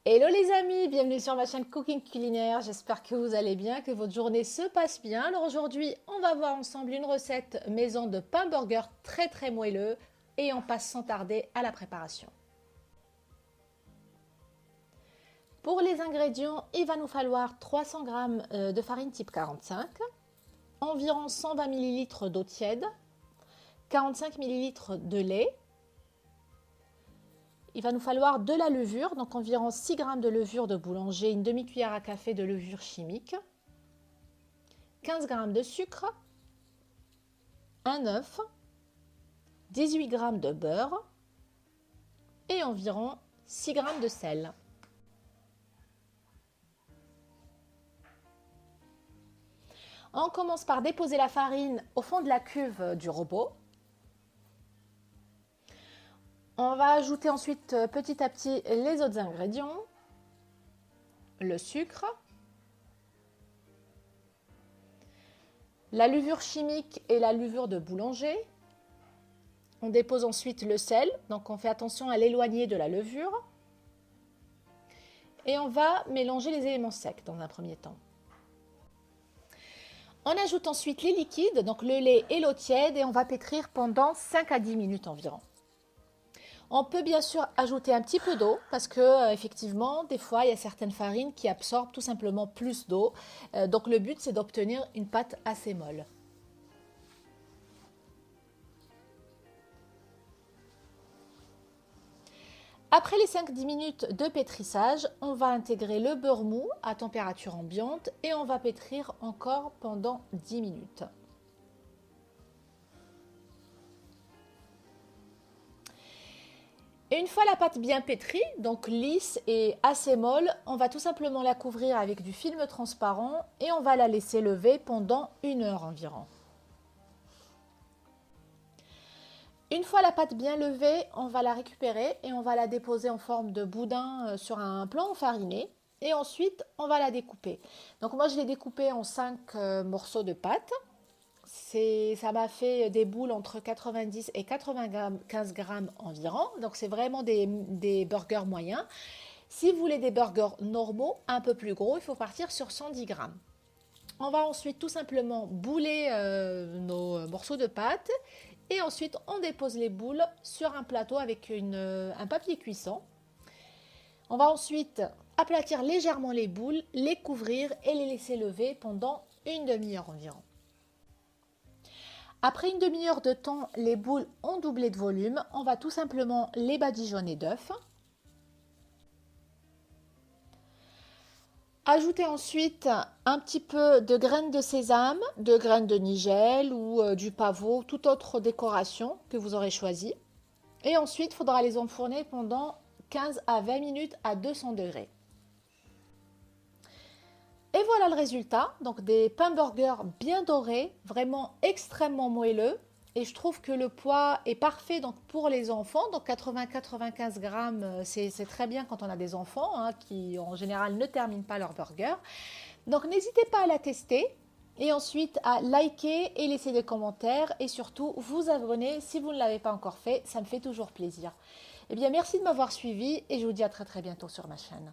Hello les amis, bienvenue sur ma chaîne Cooking Culinaire. J'espère que vous allez bien, que votre journée se passe bien. Alors aujourd'hui, on va voir ensemble une recette maison de pain burger très moelleux et on passe sans tarder à la préparation. Pour les ingrédients, il va nous falloir 300 g de farine type 45, environ 120 ml d'eau tiède, 45 ml de lait. Il va nous falloir de la levure, donc environ 6 g de levure de boulanger, une demi-cuillère à café de levure chimique, 15 g de sucre, un œuf, 18 g de beurre et environ 6 g de sel. On commence par déposer la farine au fond de la cuve du robot. On va ajouter ensuite petit à petit les autres ingrédients, le sucre, la levure chimique et la levure de boulanger. On dépose ensuite le sel, donc on fait attention à l'éloigner de la levure. Et on va mélanger les éléments secs dans un premier temps. On ajoute ensuite les liquides, donc le lait et l'eau tiède, et on va pétrir pendant 5 à 10 minutes environ. On peut bien sûr ajouter un petit peu d'eau parce que effectivement, des fois, il y a certaines farines qui absorbent tout simplement plus d'eau. Donc le but, c'est d'obtenir une pâte assez molle. Après les 5-10 minutes de pétrissage, on va intégrer le beurre mou à température ambiante et on va pétrir encore pendant 10 minutes. Et une fois la pâte bien pétrie, donc lisse et assez molle, on va tout simplement la couvrir avec du film transparent et on va la laisser lever pendant 1 heure environ. Une fois la pâte bien levée, on va la récupérer et on va la déposer en forme de boudin sur un plan enfariné. Et ensuite, on va la découper. Donc moi, je l'ai découpée en 5 morceaux de pâte. Ça m'a fait des boules entre 90 et 95 grammes environ. Donc c'est vraiment des burgers moyens. Si vous voulez des burgers normaux, un peu plus gros, il faut partir sur 110 grammes. On va ensuite tout simplement bouler nos morceaux de pâte. Et ensuite, on dépose les boules sur un plateau avec un papier cuisson. On va ensuite aplatir légèrement les boules, les couvrir et les laisser lever pendant une demi-heure environ. Après une demi-heure de temps, les boules ont doublé de volume. On va tout simplement les badigeonner d'œufs. Ajoutez ensuite un petit peu de graines de sésame, de graines de nigel ou du pavot, toute autre décoration que vous aurez choisie. Et ensuite, il faudra les enfourner pendant 15 à 20 minutes à 200 degrés. Et voilà le résultat, donc des pains burgers bien dorés, vraiment extrêmement moelleux. Et je trouve que le poids est parfait donc, pour les enfants, donc 80-95 grammes, c'est très bien quand on a des enfants qui en général ne terminent pas leur burger. Donc n'hésitez pas à la tester et ensuite à liker et laisser des commentaires et surtout vous abonner si vous ne l'avez pas encore fait, ça me fait toujours plaisir. Eh bien merci de m'avoir suivi et je vous dis à très bientôt sur ma chaîne.